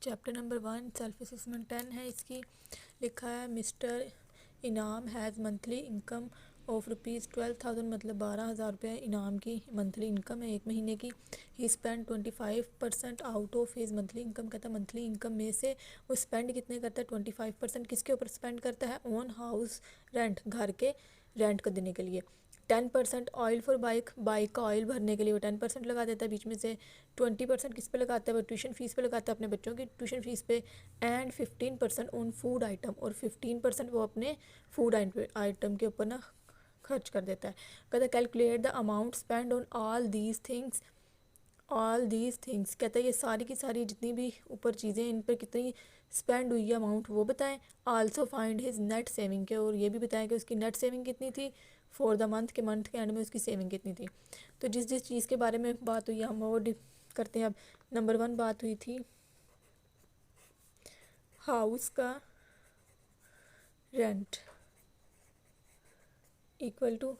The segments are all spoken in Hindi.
चैप्टर नंबर 1 सेल्फ असेसमेंट 10 है। इसकी लिखा है मिस्टर इनाम हैज़ मंथली इनकम ऑफ ₹12,000 मतलब 12,000 रुपये इनाम की मंथली इनकम है एक महीने की। He spend 25% out of his monthly income. कहता है मंथली इनकम में से वो स्पेंड कितने करता है 25% किसके ऊपर स्पेंड करता है ऑन हाउस रेंट, घर के रेंट को देने के लिए। 10% ऑयल फॉर बाइक, बाइक का ऑयल भरने के लिए वो 10% लगा देता है बीच में से। 20% किस पे लगाता है वो ट्यूशन फ़ीस पे लगाता है अपने बच्चों की ट्यूशन फ़ीस पे। एंड 15% ऑन फूड आइटम और 15% वो अपने फूड आइटम के ऊपर ना खर्च कर देता है। कहता है calculate the amount spend on all these things. कहता है ये सारी की सारी जितनी भी ऊपर चीज़ें इन पर कितनी स्पेंड हुई है अमाउंट वो बताएं। Also find his net saving के, और ये भी बताएं कि उसकी नेट सेविंग कितनी थी फॉर द मंथ के एंड में उसकी सेविंग कितनी थी। तो जिस जिस चीज़ के बारे में बात हुई हम वो करते हैं। अब नंबर 1 बात हुई थी हाउस का रेंट इक्वल टू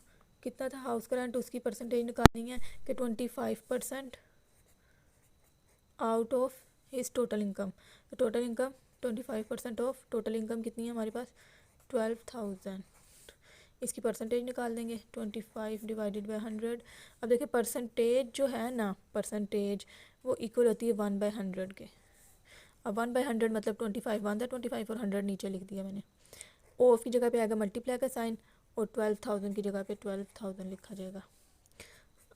कितना था हाउस का रेंट, उसकी परसेंटेज निकालनी है कि 25% out of his total income. तो total income 25% of total income कितनी है हमारे पास 12,000। इसकी परसेंटेज निकाल देंगे 25 डिवाइडेड बाई 100। अब देखिए परसेंटेज जो है ना परसेंटेज वो इक्वल होती है 1/100 के। अब 1/100 मतलब 25 वन था 25 और 100 नीचे लिख दिया मैंने। ऑफ की जगह पे आएगा मल्टीप्लाई का साइन और 12,000 की जगह पे 12,000 लिखा जाएगा।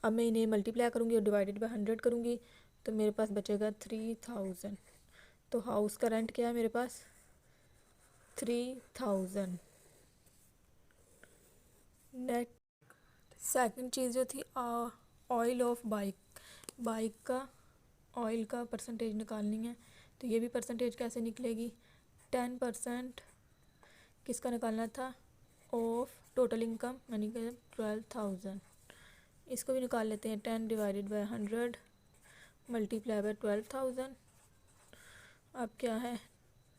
अब मैं इन्हें मल्टीप्लाई करूँगी और डिवाइडेड बाई 100 करूँगी तो मेरे पास बचेगा 3,000। तो हाउस का रेंट क्या है मेरे पास 3,000 नेट। सेकंड चीज़ जो थी ऑयल ऑफ बाइक, बाइक का ऑयल का परसेंटेज निकालनी है। तो ये भी परसेंटेज कैसे निकलेगी 10% किसका निकालना था ऑफ टोटल इनकम यानी कि 12,000। इसको भी निकाल लेते हैं 10 डिवाइडेड बाई 100 मल्टीप्लाई बाई 12,000। अब क्या है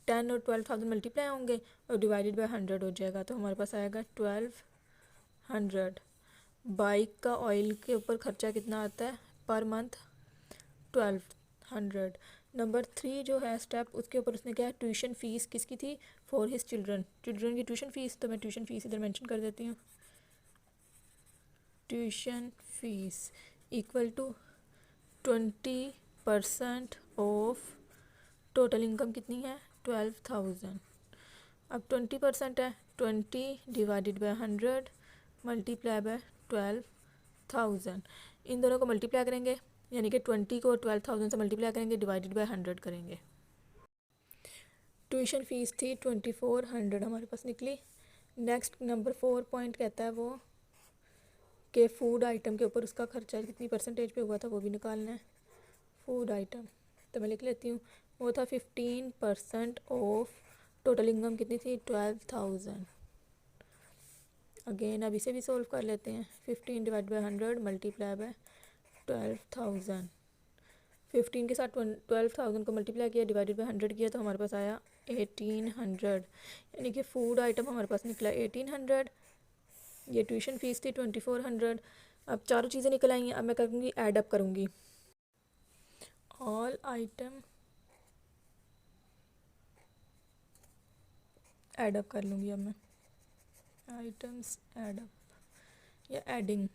10 और 12,000 मल्टीप्लाई होंगे और डिवाइडेड बाई 100 हो जाएगा तो हमारे पास आएगा 1200। बाइक का ऑयल के ऊपर खर्चा कितना आता है पर मंथ 1200। नंबर 3 जो है स्टेप उसके ऊपर उसने क्या है ट्यूशन फ़ीस किसकी थी फॉर हिज चिल्ड्रन की ट्यूशन फ़ीस। तो मैं ट्यूशन फ़ीस इधर मेंशन कर देती हूँ। Tuition fees equal to 20% of total income कितनी है 12,000। अब 20% है 20 डिवाइडेड बाई 100 मल्टीप्लाई बाई 12,000। इन दोनों को मल्टीप्लाई करेंगे यानी कि 20 को 12,000 से मल्टीप्लाई करेंगे डिवाइडेड बाई 100 करेंगे। ट्यूशन फ़ीस थी 2400 हमारे पास निकली। नेक्स्ट नंबर 4 पॉइंट कहता है वो कि फूड आइटम के ऊपर उसका खर्चा कितनी परसेंटेज पे हुआ था वो भी निकालना है। फूड आइटम तो मैं लिख लेती हूँ वो था 15% ऑफ टोटल इनकम कितनी थी 12,000। अगेन अब इसे भी सोल्व कर लेते हैं 15 डिवाइड बाई 100 मल्टीप्लाई बाई 12,000। 15 के साथ 12,000 को मल्टीप्लाई किया डिवाइडेड बाई 100 किया तो हमारे पास आया 1800 यानी कि फूड आइटम हमारे पास निकला 1800। ये ट्यूशन फ़ीस थी 2400। अब चारों चीज़ें निकल आई हैं। अब मैं करूँगी ऐड अप करूँगी ऑल आइटम ऐड अप कर लूँगी। अब मैं आइटम्स ऐड अप या एडिंग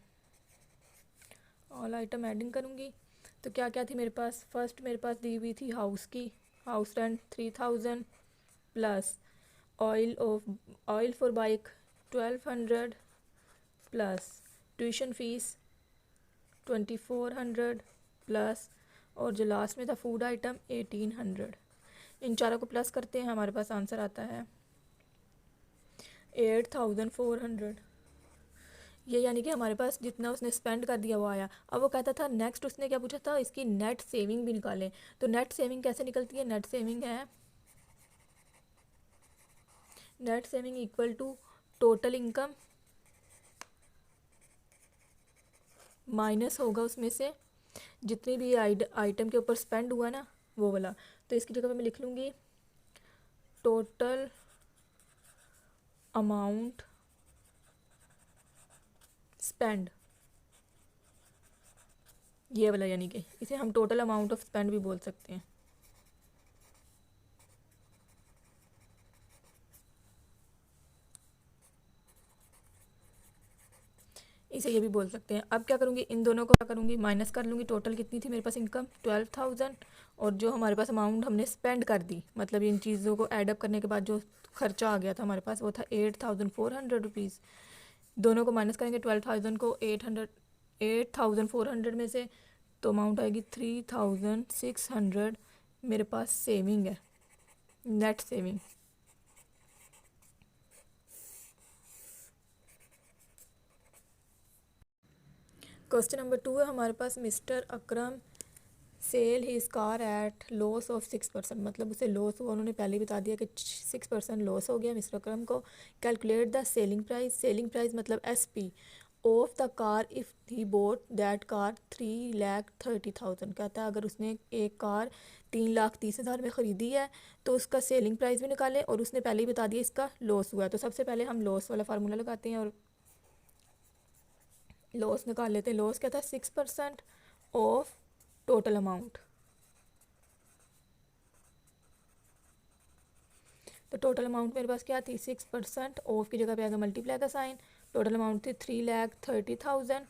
ऑल आइटम एडिंग करूँगी। तो क्या क्या थी मेरे पास फर्स्ट मेरे पास दी हुई थी हाउस की house rent 3,000 plus oil for bike 1200 plus tuition fees 2400 plus और जो लास्ट में था फूड आइटम 1800। इन चारों को प्लस करते हैं हमारे पास आंसर आता है 8,400। ये यानी कि हमारे पास जितना उसने स्पेंड कर दिया वो आया। अब वो कहता था नेक्स्ट उसने क्या पूछा था इसकी नेट सेविंग भी निकालें। तो नेट सेविंग कैसे निकलती है नेट सेविंग है net saving equal to total income minus होगा उसमें से जितनी भी आइटम के ऊपर स्पेंड हुआ ना वो वाला। तो इसकी जगह पे मैं लिख लूँगी टोटल अमाउंट स्पेंड, ये वाला यानी कि इसे हम टोटल अमाउंट ऑफ स्पेंड भी बोल सकते हैं। इसे ये भी बोल सकते हैं। अब क्या करूँगी, इन दोनों को क्या करूँगी, माइनस कर लूँगी। टोटल कितनी थी मेरे पास इनकम 12,000, और जो हमारे पास अमाउंट हमने स्पेंड कर दी, मतलब इन चीज़ों को ऐड अप करने के बाद जो खर्चा आ गया था हमारे पास वो था 8,400 रुपीज़। दोनों को माइनस करेंगे, 12,000 को 8,400 में से, तो अमाउंट आएगी 3,600 मेरे पास सेविंग है, नेट सेविंग। क्वेश्चन नंबर 2 है हमारे पास, mister Akram sell his car at loss of 6%, मतलब उसे लॉस हुआ, उन्होंने पहले ही बता दिया कि 6% लॉस हो गया मिस्टर अकरम को। Calculate the selling price, selling price मतलब SP of the car if he boat that car 3,30,000। कहता है अगर उसने एक कार 3,30,000 में ख़रीदी है तो उसका सेलिंग प्राइस भी निकालें, और उसने पहले ही बता दिया इसका लॉस हुआ है। तो सबसे पहले हम लॉस वाला फार्मूला लगाते हैं और लॉस निकाल लेते हैं। लॉस क्या था, 6% ऑफ टोटल अमाउंट। तो टोटल अमाउंट मेरे पास क्या थी, 6%, ऑफ की जगह पे आएगा मल्टीप्लाई का साइन। टोटल अमाउंट थी 3,30,000।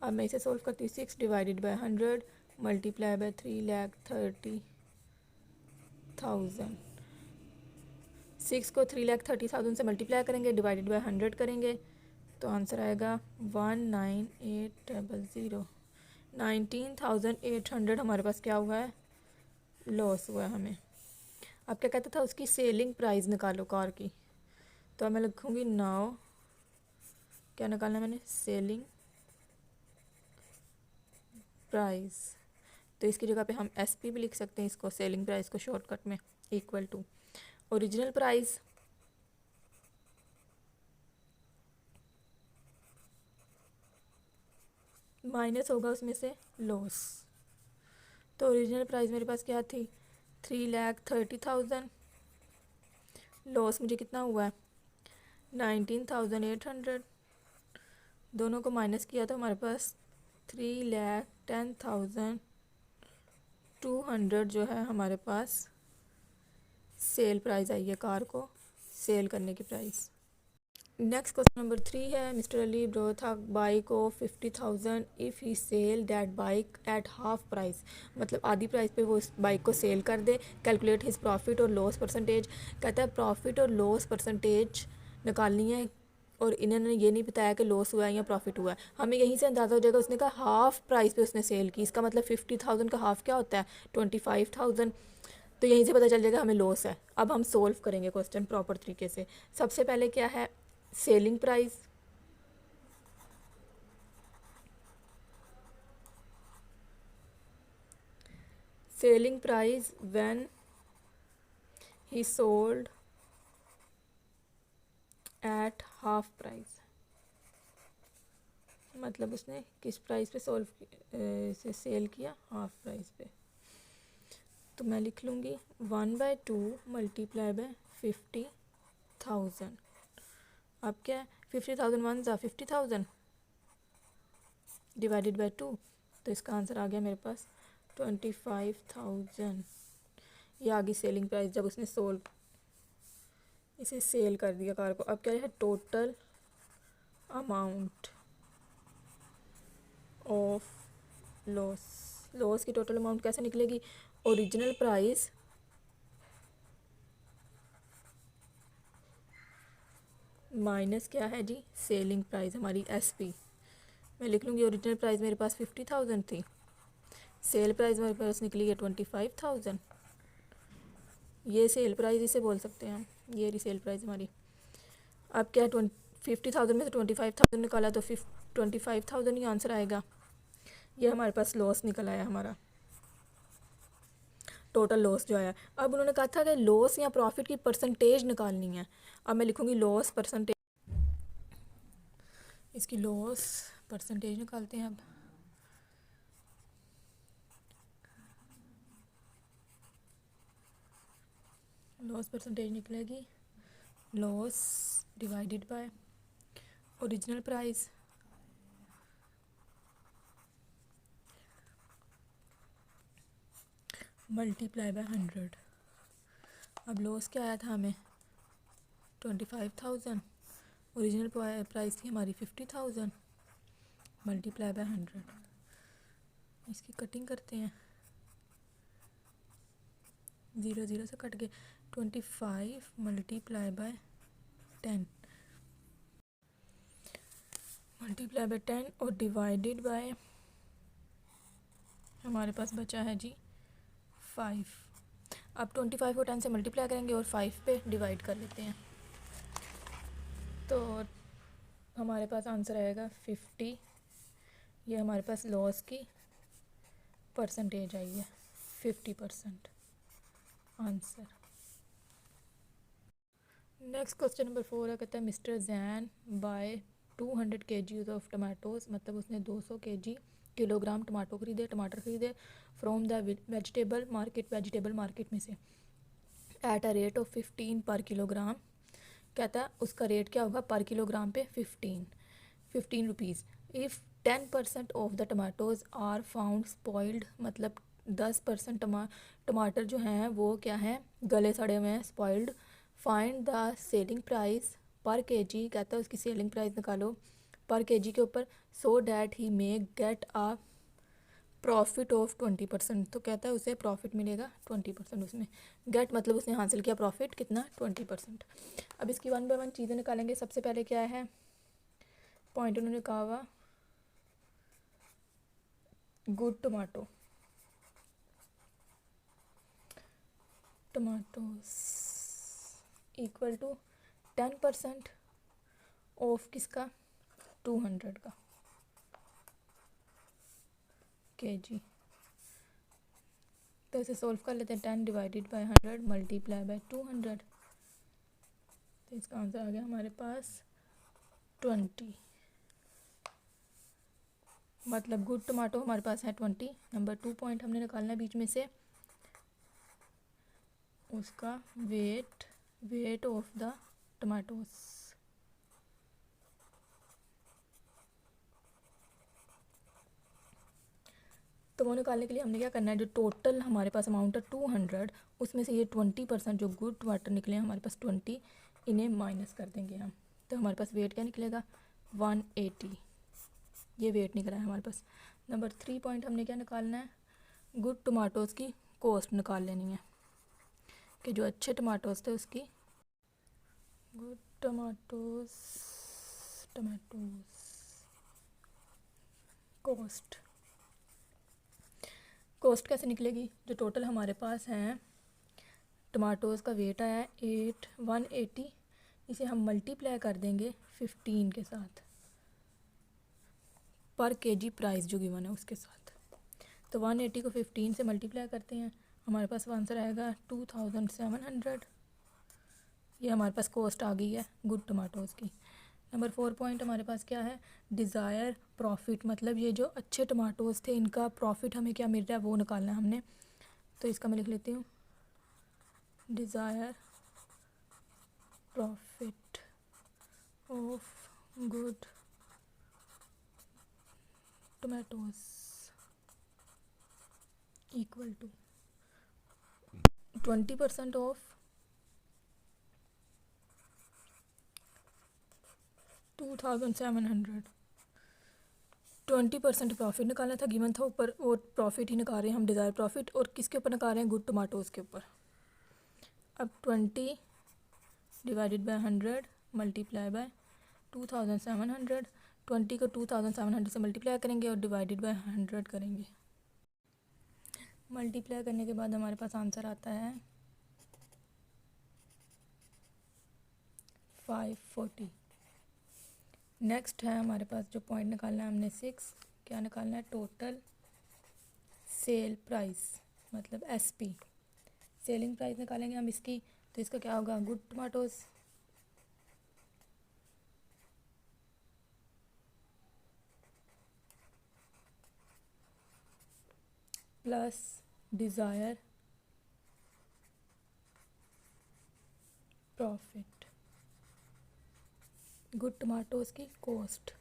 अब मैं इसे सोल्व करती हूँ, 6 डिवाइडेड बाई 100 मल्टीप्लाई बाई 3,30,000। 6 को 3,30,000 से मल्टीप्लाई करेंगे, डिवाइडेड बाई 100 करेंगे, तो आंसर आएगा 19,800। 19,800 हमारे पास क्या हुआ है, लॉस हुआ है हमें। अब क्या कहता था, उसकी सेलिंग प्राइस निकालो कार की। तो मैं लिखूँगी नाउ, क्या निकालना है मैंने, सेलिंग प्राइस। तो इसकी जगह पे हम SP भी लिख सकते हैं इसको, सेलिंग प्राइस को शॉर्टकट में, equal to original price minus होगा उसमें से लॉस। तो ओरिजिनल प्राइस मेरे पास क्या थी, 3,30,000। लॉस मुझे कितना हुआ है, 19,800। दोनों को माइनस किया तो हमारे पास 3,10,200 जो है हमारे पास सेल प्राइस आई है, कार को सेल करने की प्राइस। नेक्स्ट क्वेश्चन नंबर 3 है, mister Ali bought a bike of 50,000 if he sell that bike at half price, मतलब आधी प्राइस पे वो इस बाइक को सेल कर दे। कैलकुलेट हिज प्रॉफिट और लॉस परसेंटेज। कहता है प्रॉफिट और लॉस परसेंटेज निकालनी है, और इन्होंने ये नहीं बताया कि लॉस हुआ है या प्रॉफिट हुआ है। हमें यहीं से अंदाज़ा हो जाएगा, उसने कहा हाफ़ प्राइस पे उसने सेल की, इसका मतलब 50,000 का हाफ़ क्या होता है, 25,000। तो यहीं से पता चल जाएगा हमें लॉस है। अब हम सोल्व करेंगे क्वेश्चन प्रॉपर तरीके से। सबसे पहले क्या है, selling price, selling price when he sold at half price, मतलब उसने किस प्राइस पे से सेल किया, हाफ प्राइस पे। तो मैं लिख लूँगी 1/2 मल्टीप्लाई बाय 50,000। अब क्या है, 50,000 वन ज़ा 50,000 डिवाइडेड बाय 2, तो इसका आंसर आ गया मेरे पास 25,000। ये आ गई सेलिंग प्राइस जब उसने इसे सेल कर दिया कार को। अब क्या है, total amount of loss. Loss की टोटल अमाउंट कैसे निकलेगी, ओरिजिनल प्राइस माइनस क्या है जी, सेलिंग प्राइस हमारी SP। मैं लिख लूँगी ओरिजिनल प्राइस मेरे पास 50,000 थी, सेल प्राइस मेरे पास निकली है 25,000। ये सेल प्राइस इसे बोल सकते हैं हम, ये रही सेल प्राइस हमारी। अब क्या है, 50,000 में से 25,000 निकाला तो 25,000 ही आंसर आएगा। ये हमारे पास लॉस निकल आया हमारा, टोटल लॉस जो आया। अब उन्होंने कहा था कि लॉस या प्रॉफिट की परसेंटेज निकालनी है। अब मैं लिखूँगी लॉस परसेंटेज, इसकी लॉस परसेंटेज निकालते हैं। अब लॉस परसेंटेज निकलेगी, loss divided by original price multiply by 100। अब लॉस क्या आया था हमें, 25,000, ओरिजिनल प्राइस थी हमारी 50,000, मल्टीप्लाई बाय 100। इसकी कटिंग करते हैं, 0 0 से कट के 25 मल्टीप्लाई बाय 10 मल्टीप्लाई बाय 10 और डिवाइडेड बाय हमारे पास बचा है जी 5। अब 25 को 10 से मल्टीप्लाई करेंगे और 5 पे डिवाइड कर लेते हैं, तो हमारे पास आंसर आएगा 50। ये हमारे पास लॉस की परसेंटेज आई है 50% आंसर। नेक्स्ट क्वेश्चन नंबर 4 है, कहता है mister Jain buy 200 kg of tomatoes, मतलब उसने 200 किलोग्राम टमाटर खरीदे फ्रॉम द वेजिटेबल मार्केट में से एट अ रेट ऑफ 15 पर किलोग्राम। कहता है उसका रेट क्या होगा पर किलोग्राम पे 15 rupees. If 10% of the tomatoes are found spoiled, मतलब 10% टमाटर जो हैं वो क्या हैं, गले सड़े हुए हैं, spoiled. Find the selling price पर केजी, कहता है उसकी सेलिंग प्राइस निकालो पर केजी के ऊपर, so that he may get a profit of 20%। तो कहता है उसे प्रॉफिट मिलेगा 20%। उसमें गेट मतलब उसने हासिल किया प्रॉफिट कितना, 20%। अब इसकी 1 बाय 1 चीज़ें निकालेंगे। सबसे पहले क्या है पॉइंट उन्होंने कहा हुआ, good tomatoes equal to 10% of किसका, 200 का केजी। तो इसे सोल्व कर लेते हैं, 10 डिवाइडेड बाय 100 मल्टीप्लाई बाय 200, तो इसका आंसर आ गया हमारे पास 20। मतलब गुड टमाटो हमारे पास है 20। नंबर 2 पॉइंट हमने निकालना है बीच में से, उसका वेट ऑफ द टमाटोस। तो वो निकालने के लिए हमने क्या करना है, जो टोटल हमारे पास अमाउंट है 200, उसमें से ये 20% जो गुड टमाटर निकले हैं हमारे पास 20, इन्हें माइनस कर देंगे हम। तो हमारे पास वेट क्या निकलेगा, 180। ये वेट निकला है हमारे पास। नंबर 3 पॉइंट हमने क्या निकालना है, गुड टमाटोज़ की कॉस्ट निकाल लेनी है, कि जो अच्छे टमाटोज़ थे उसकी गुड टमाटोज़ कॉस्ट कैसे निकलेगी, जो टोटल हमारे पास हैं टमाटोज़ का वेट आया है 180, इसे हम मल्टीप्लाई कर देंगे 15 के साथ, पर केजी प्राइस जो गिवन है उसके साथ। तो 180 को 15 से मल्टीप्लाई करते हैं, हमारे पास आंसर आएगा 2700। ये हमारे पास कॉस्ट आ गई है गुड टमाटोज़ की। नंबर 4 पॉइंट हमारे पास क्या है, डिज़ायर प्रॉफिट, मतलब ये जो अच्छे टमाटोज़ थे इनका प्रॉफिट हमें क्या मिल रहा है वो निकालना है हमने। तो इसका मैं लिख लेती हूँ, desire profit of good tomatoes equal to 20% of 2700। 20% profit निकालना था, गिवन था ऊपर, और प्रॉफिट ही निकाल रहे हैं हम, डिज़ायर प्रॉफिट, और किसके ऊपर निकाल रहे हैं, गुड टमाटोज़ के ऊपर। अब 20 डिवाइडेड बाय 100 मल्टीप्लाई बाय 2700। 20 को 2700 से मल्टीप्लाई करेंगे और डिवाइडेड बाय 100 करेंगे। मल्टीप्लाई करने के बाद हमारे पास आंसर आता है 540। नेक्स्ट है हमारे पास जो पॉइंट निकालना है हमने 6, क्या निकालना है, टोटल सेल प्राइस, मतलब SP। सेलिंग प्राइस निकालेंगे हम इसकी, तो इसका क्या होगा, good tomatoes plus desire profit, good tomatoes की कॉस्ट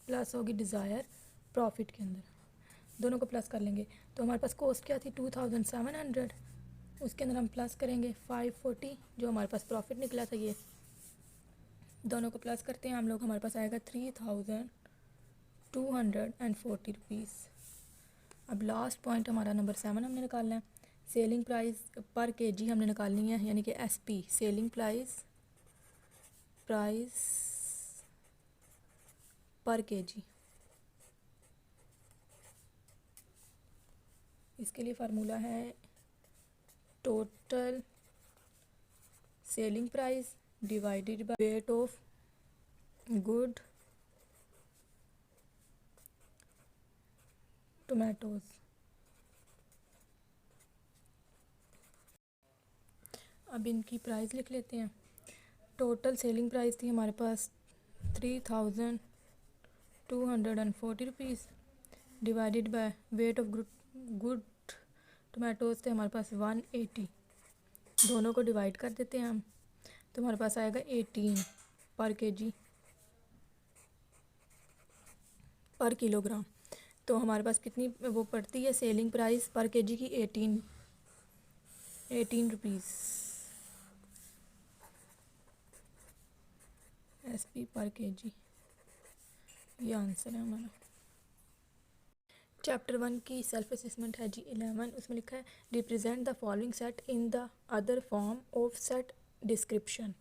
प्लस होगी डिज़ायर प्रॉफिट के अंदर, दोनों को प्लस कर लेंगे। तो हमारे पास कॉस्ट क्या थी 2700, उसके अंदर हम प्लस करेंगे 540, जो हमारे पास प्रॉफिट निकला था ये दोनों को प्लस करते हैं हम लोग, हमारे पास आएगा 3240 रुपीज़। अब लास्ट पॉइंट हमारा नंबर 7 हमने निकालना है। सेलिंग प्राइस पर केजी हमने निकालनी है, यानी कि एसपी, सेलिंग प्राइस पर केजी। इसके लिए फार्मूला है total selling price divided by weight of good tomatoes. अब इनकी प्राइस लिख लेते हैं। टोटल सेलिंग प्राइस थी हमारे पास 3240 rupees divided by weight of good tomatoes थे हमारे पास 180। दोनों को डिवाइड कर देते हैं हम, तो हमारे पास आएगा 18 पर केजी पर किलोग्राम। तो हमारे पास कितनी वो पड़ती है सेलिंग प्राइस पर केजी की 18 रुपीज़ एसपी पर केजी। ये आंसर है हमारा। चैप्टर 1 की सेल्फ असेसमेंट है जी 11। उसमें लिखा है represent the following set in the other form of set description.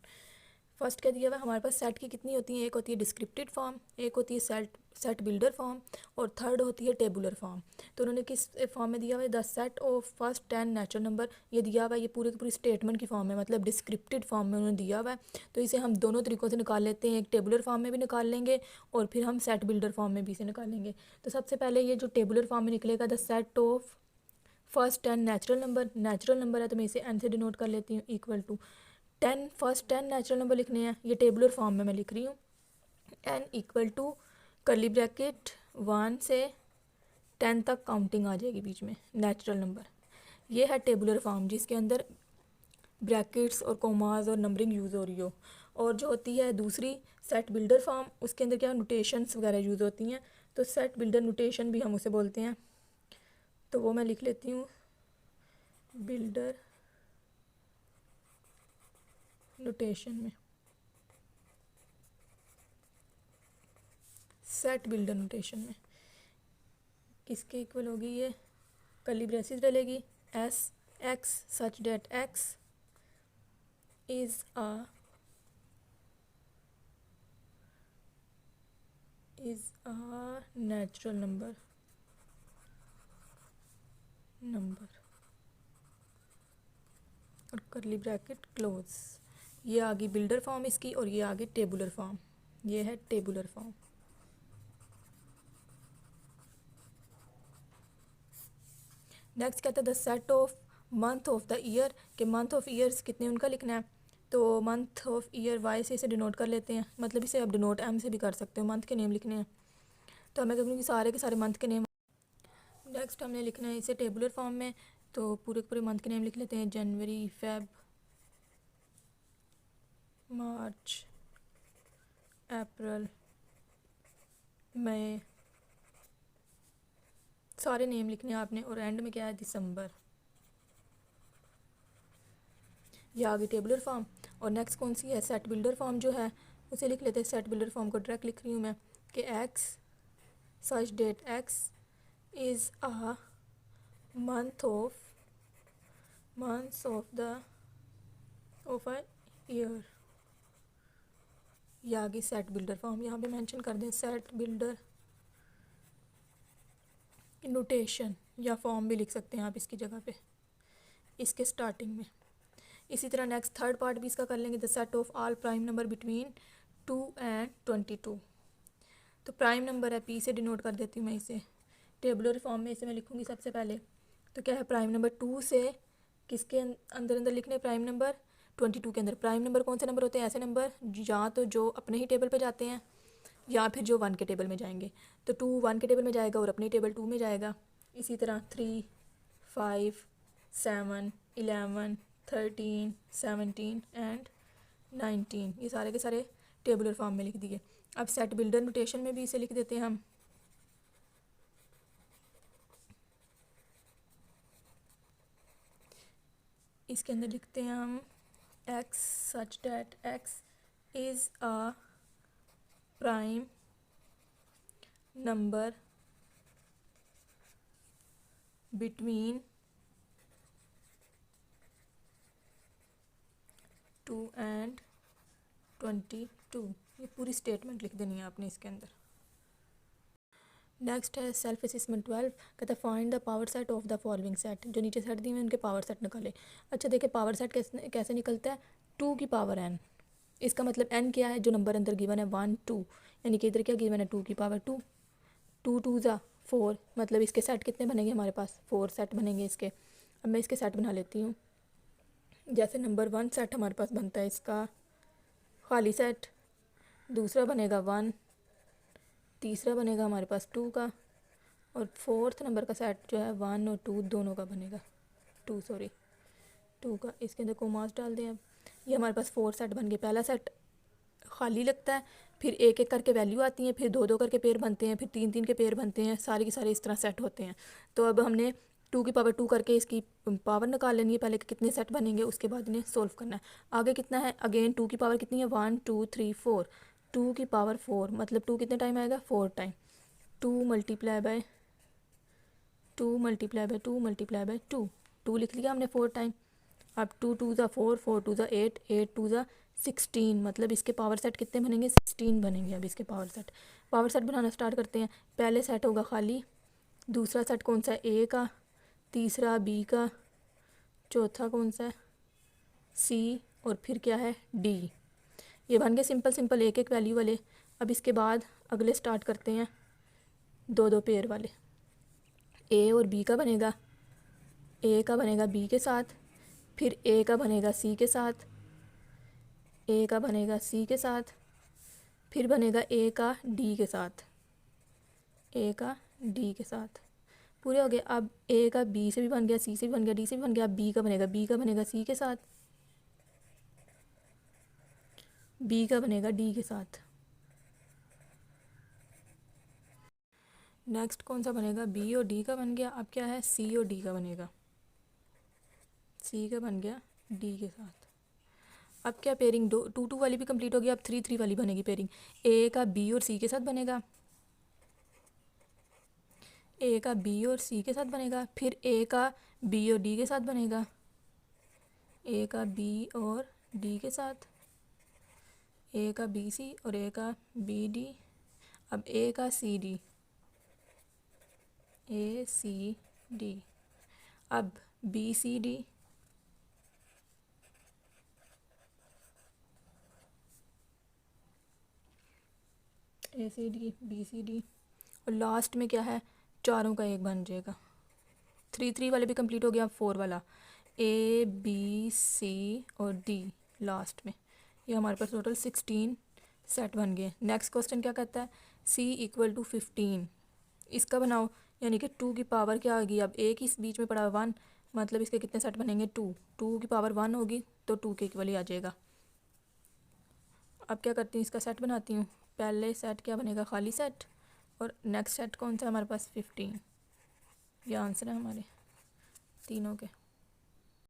First क्या दिया हुआ है हमारे पास सेट की कितनी होती है, एक होती है डिस्क्रिप्टिव फॉर्म, एक होती है सेट बिल्डर फॉर्म, और थर्ड होती है टेबुलर फॉर्म। तो उन्होंने किस फॉर्म में दिया हुआ है, the set of first 10 natural number. ये दिया हुआ है, ये पूरी की पूरी स्टेटमेंट की फॉर्म है, मतलब डिस्क्रिप्टिव फॉर्म में उन्होंने दिया हुआ है। तो इसे हम दोनों तरीक़ों से निकाल लेते हैं, एक टेबुलर फॉर्म में भी निकाल लेंगे और फिर हम सेट बिल्डर फॉर्म में भी इसे निकालेंगे। तो सबसे पहले ये जो टेबुलर फॉर्म में निकलेगा, the set of first 10 natural number है, तो मैं इसे n से डिनोट कर लेती हूँ, equal to 10 first 10 natural number लिखने हैं, ये टेबुलर फॉर्म में मैं लिख रही हूँ। n equal to curly bracket 1 से 10 तक काउंटिंग आ जाएगी बीच में नेचुरल नंबर। ये है टेबुलर फॉर्म जिसके अंदर ब्रैकेट्स और कोमास और नंबरिंग यूज़ हो रही हो। और जो होती है दूसरी सेट बिल्डर फॉर्म, उसके अंदर क्या नोटेशंस वगैरह यूज़ होती हैं। तो सेट बिल्डर नोटेशन भी हम उसे बोलते हैं, तो वो मैं लिख लेती हूँ बिल्डर नोटेशन में, सेट बिल्डर नोटेशन में। किसके इक्वल होगी ये, कर्ली ब्रेसेस डलेगी, S x such that x is a natural number और कर्ली ब्रैकेट क्लोज। ये आ गई बिल्डर फॉर्म इसकी, और ये आ गई टेबुलर फॉर्म। ये है टेबुलर फॉर्म। नेक्स्ट कहता है the set of month of the year, के मंथ ऑफ ईयर्स कितने उनका लिखना है। तो मंथ ऑफ ईयर वाई से इसे डिनोट कर लेते हैं, मतलब इसे आप डिनोट एम से भी कर सकते हो, मंथ के नेम लिखने हैं। तो हमें कहूँगी सारे के सारे मंथ के नेम। नेक्स्ट हमने लिखना है इसे टेबुलर फॉर्म में, तो पूरे के पूरे मंथ के नेम लिख लेते हैं, जनवरी, फेब, मार्च, अप्रैल, मई, सारे नेम लिखने हैं आपने। और एंड में क्या है, दिसंबर। ये आ गई टेबुलर फॉर्म। और नेक्स्ट कौन सी है, सेट बिल्डर फॉर्म जो है उसे लिख लेते हैं। सेट बिल्डर फॉर्म को डायरेक्ट लिख रही हूँ मैं कि x such that x is a months of a year. ये आ गई सेट बिल्डर फॉर्म। यहाँ पे मेंशन कर दें सेट बिल्डर नोटेशन, या फॉर्म भी लिख सकते हैं आप इसकी जगह पे, इसके स्टार्टिंग में। इसी तरह नेक्स्ट थर्ड पार्ट भी इसका कर लेंगे, the set of all prime number between 2 and 22। तो प्राइम नंबर है, पी से डिनोट कर देती हूँ मैं इसे। टेबुलर फॉर्म में इसे मैं लिखूँगी सबसे पहले। तो क्या है, प्राइम नंबर 2 से किसके अंदर लिखने, प्राइम नंबर 22 के अंदर। प्राइम नंबर कौन से नंबर होते हैं, ऐसे नंबर या तो जो अपने ही टेबल पे जाते हैं या फिर जो 1 के टेबल में जाएंगे। तो 2 1 के टेबल में जाएगा और अपनी टेबल 2 में जाएगा। इसी तरह 3 5 7 11 13 17 एंड 19, ये सारे के सारे टेबुलर फॉर्म में लिख दिए। अब सेट बिल्डर नोटेशन में भी इसे लिख देते हैं हम। इसके अंदर लिखते हैं हम x such that x is a prime number between 2 and 22। ये पूरी स्टेटमेंट लिख देनी है आपने इसके अंदर। नेक्स्ट है सेल्फ असेसमेंट 12, कहता है find the power set of the following set. जो नीचे सेट दिए हैं उनके पावर सेट निकाले। अच्छा देखिए पावर सेट कैसे निकलता है, 2 की पावर n। इसका मतलब n क्या है, जो नंबर अंदर गिवन है 1 2, यानी कि इधर क्या गिवन है 2 की पावर 2, 2 2 ज़ा 4, मतलब इसके सेट कितने बनेंगे हमारे पास, 4 सेट बनेंगे इसके। अब मैं इसके सेट बना लेती हूँ। जैसे नंबर 1 सेट हमारे पास बनता है इसका खाली सेट, दूसरा बनेगा 1, तीसरा बनेगा हमारे पास 2 का, और फोर्थ नंबर का सेट जो है 1 और 2 दोनों का बनेगा, 2 का। इसके अंदर कोमास डाल दें। अब ये हमारे पास 4 सेट बन गए। पहला सेट खाली लगता है, फिर एक एक करके वैल्यू आती हैं, फिर 2 2 करके पेयर बनते हैं, फिर 3 3 के पेयर बनते हैं, सारे के सारे इस तरह सेट होते हैं। तो अब हमने 2 की पावर 2 करके इसकी पावर निकाल लेनी है पहले कि कितने सेट बनेंगे, उसके बाद इन्हें सोल्व करना है। आगे कितना है, अगेन 2 की पावर कितनी है 1 2 3 4, 2 की पावर 4 मतलब 2 कितने टाइम आएगा 4 time, 2 multiply by 2 multiply by 2 multiply by 2, 2 लिख लिया हमने 4 टाइम। अब 2 2 ज़ा 4, 4 2 ज़ा 8, 8 2 ज़ा 16, मतलब इसके पावर सेट कितने बनेंगे 16 बनेंगे। अब इसके पावर सेट बनाना स्टार्ट करते हैं। पहले सेट होगा खाली, दूसरा सेट कौन सा है ए का, तीसरा बी का, चौथा कौन सा है सी, और फिर क्या है डी। ये बन गए सिंपल सिंपल एक एक वैल्यू वाले। अब इसके बाद अगले स्टार्ट करते हैं 2 2 पेयर वाले। ए और बी का बनेगा, ए का बनेगा बी के साथ, फिर ए का बनेगा सी के साथ, ए का बनेगा सी के साथ, फिर बनेगा ए का डी के साथ, ए का डी के साथ। पूरे हो गए। अब ए का बी से भी बन गया, सी से भी बन गया, डी से भी बन गया। अब बी का बनेगा सी के साथ, बी का बनेगा डी के साथ। नेक्स्ट कौन सा बनेगा, बी और डी का बन गया। अब क्या है सी और डी का बनेगा, सी का बन गया डी के साथ। अब क्या पेयरिंग 2 2 2 वाली भी कंप्लीट हो गई। अब 3 3 वाली बनेगी पेयरिंग। ए का बी और सी के साथ बनेगा, ए का बी और सी के साथ बनेगा, फिर ए का बी और डी के साथ बनेगा, ए का बी और डी के साथ, ए का बी सी और ए का बी डी। अब ए का C D, A C D. अब B C D, A C D B C D, और लास्ट में क्या है चारों का एक बन जाएगा। 3 3 वाले भी कंप्लीट हो गया। अब 4 वाला ए बी सी और डी लास्ट में, ये हमारे पास टोटल 16 सेट बन गए। नेक्स्ट क्वेश्चन क्या कहता है, सी इक्वल टू 15, इसका बनाओ। यानी कि 2 की पावर क्या होगी, अब ए की बीच में पड़ा 1, मतलब इसके कितने सेट बनेंगे 2, 2 की पावर 1 होगी तो 2 के इक्वल ही आ जाएगा। अब क्या करती हूँ, इसका सेट बनाती हूँ। पहले सेट क्या बनेगा खाली सेट, और नेक्स्ट सेट कौन सा है हमारे पास 15। ये आंसर है हमारे तीनों के।